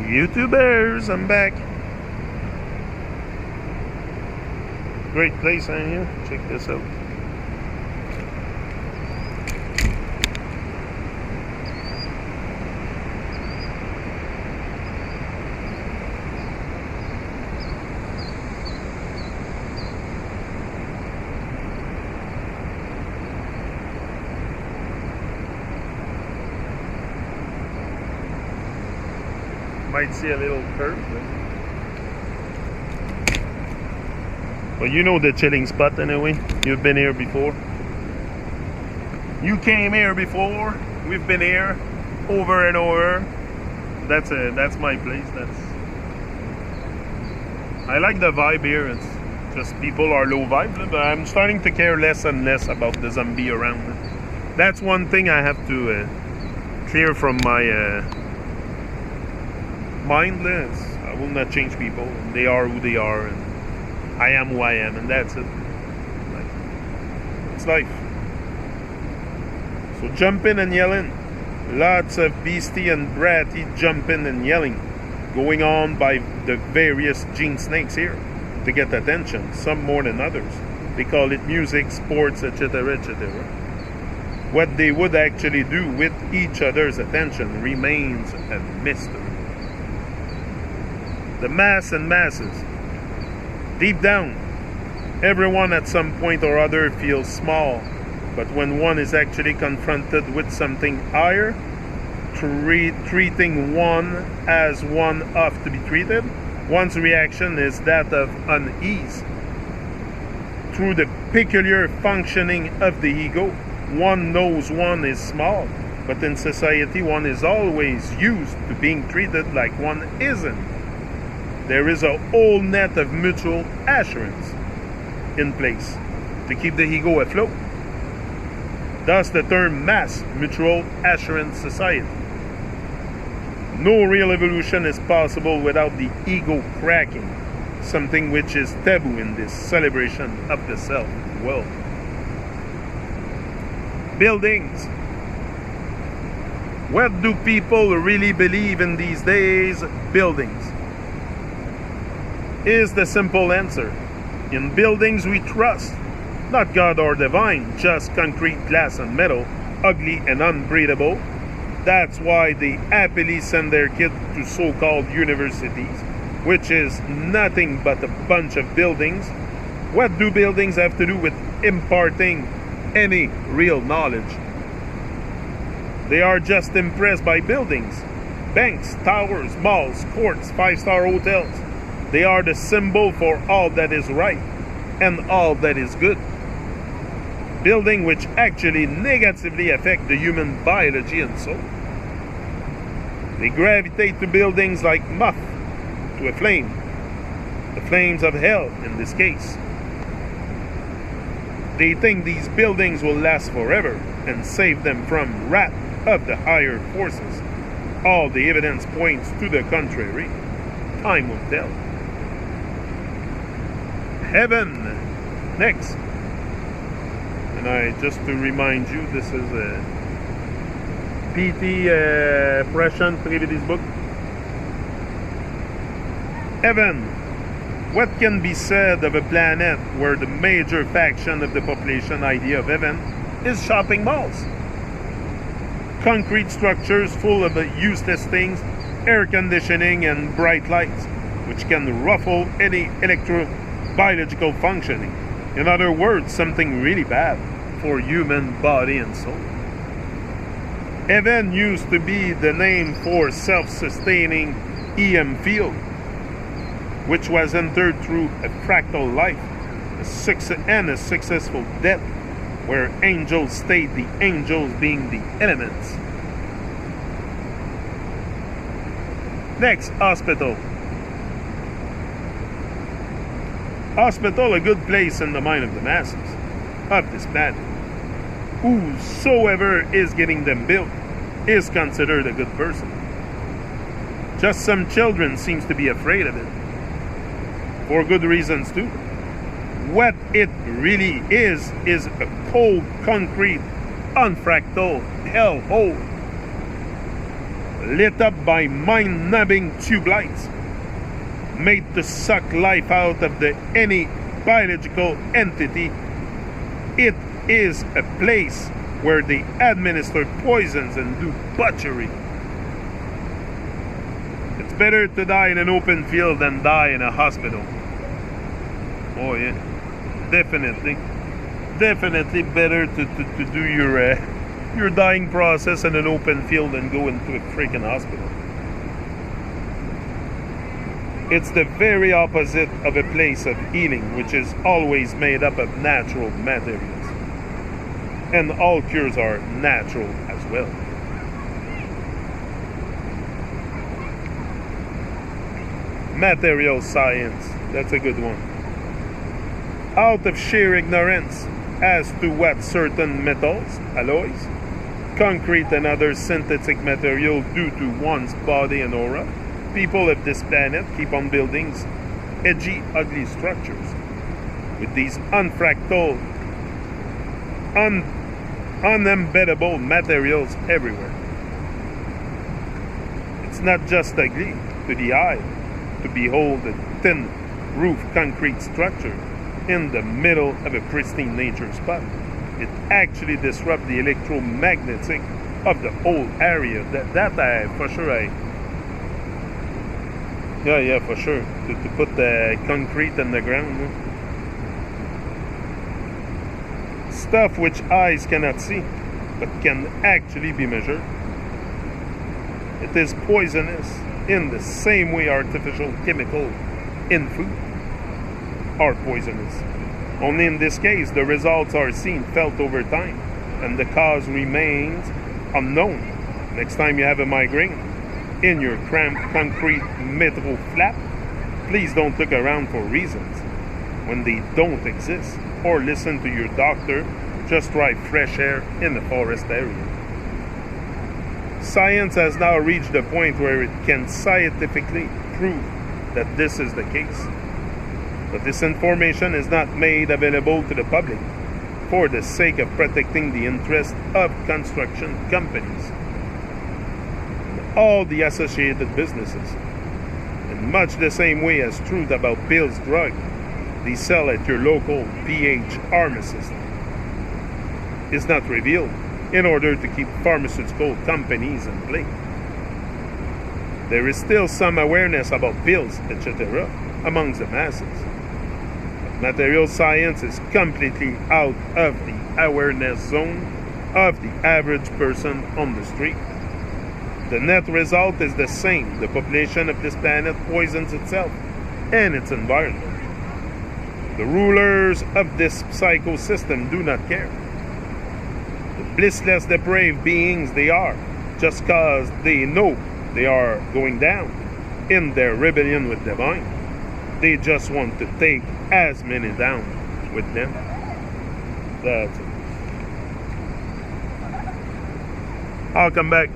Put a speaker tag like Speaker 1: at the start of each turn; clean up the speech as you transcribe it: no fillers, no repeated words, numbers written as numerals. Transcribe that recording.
Speaker 1: YouTubers, I'm back. Great place in here. Check this out. Might see a little curve there. But you know the chilling spot anyway. You've been here before. You came here before. We've been here over and over. That's my place. I like the vibe here. It's just people are low vibe, but I'm starting to care less and less about the zombie around. That's one thing I have to clear from my mindless. I will not change people. They are who they are, and I am who I am, and that's it. It's life. So jumping and yelling. Lots of beastie and bratty jumping and yelling going on by the various gene snakes here to get attention, some more than others. They call it music, sports, etc., etc. What they would actually do with each other's attention remains a mystery. The mass and masses. Deep down, everyone at some point or other feels small, but when one is actually confronted with something higher, treating one as one ought to be treated, one's reaction is that of unease. Through the peculiar functioning of the ego, one knows one is small, but in society one is always used to being treated like one isn't. There is a whole net of mutual assurance in place to keep the ego afloat. Thus the term mass mutual assurance society. No real evolution is possible without the ego cracking, something which is taboo in this celebration of the self world. Buildings. What do people really believe in these days? Buildings. Is the simple answer. In buildings we trust, not God or divine, just concrete, glass and metal, ugly and unbreathable. That's why they happily send their kids to so-called universities, which is nothing but a bunch of buildings. What do buildings have to do with imparting any real knowledge? They are just impressed by buildings, banks, towers, malls, courts, five-star hotels. They are the symbol for all that is right and all that is good. Building which actually negatively affect the human biology and soul. They gravitate to buildings like moth to a flame. The flames of hell in this case. They think these buildings will last forever and save them from wrath of the higher forces. All the evidence points to the contrary. Time will tell. Heaven next. And just to remind you, this is Prashant Trivedi's book. Heaven. What can be said of a planet where the major faction of the population idea of heaven is shopping malls? Concrete structures full of useless things, air conditioning and bright lights, which can ruffle any biological functioning. In other words, something really bad for human body and soul. Heaven used to be the name for self-sustaining EM field, which was entered through a fractal life, and a successful death, where angels stayed, the angels being the elements. Next, hospital. Hospital, a good place in the mind of the masses of this planet. Whosoever is getting them built is considered a good person. Just some children seems to be afraid of it. For good reasons too. What it really is a cold, concrete, unfractal hellhole. lit up by mind-numbing tube lights, made to suck life out of any biological entity. It is a place where they administer poisons and do butchery. It's better to die in an open field than die in a hospital. Oh yeah, definitely better to do your dying process in an open field than go into a freaking hospital. It's the very opposite of a place of healing, which is always made up of natural materials. And all cures are natural as well. Material science, that's a good one. Out of sheer ignorance as to what certain metals, alloys, concrete and other synthetic material do to one's body and aura, people of this planet keep on building edgy, ugly structures with these unfractal, unembeddable materials everywhere. It's not just ugly to the eye to behold a thin roof concrete structure in the middle of a pristine nature spot. It actually disrupts the electromagnetic of the whole area. For sure. For sure. To put the concrete in the ground. Stuff which eyes cannot see, but can actually be measured. It is poisonous in the same way artificial chemicals in food are poisonous. Only in this case, the results are seen, felt over time, and the cause remains unknown. Next time you have a migraine in your cramped concrete metal flap, please don't look around for reasons when they don't exist, or listen to your doctor. Just try fresh air in the forest area. Science has now reached the point where it can scientifically prove that this is the case. But this information is not made available to the public for the sake of protecting the interests of construction companies and all the associated businesses. In much the same way as truth about pills drug they sell at your local PH pharmacist is not revealed in order to keep pharmaceutical companies in play. There is still some awareness about pills, etc. amongst the masses. Material science is completely out of the awareness zone of the average person on the street. The net result is the same. The population of this planet poisons itself and its environment. The rulers of this psychosystem do not care. The blissless, depraved beings they are, just cause they know they are going down in their rebellion with divine. They just want to take as many down with them. That's it. I'll come back.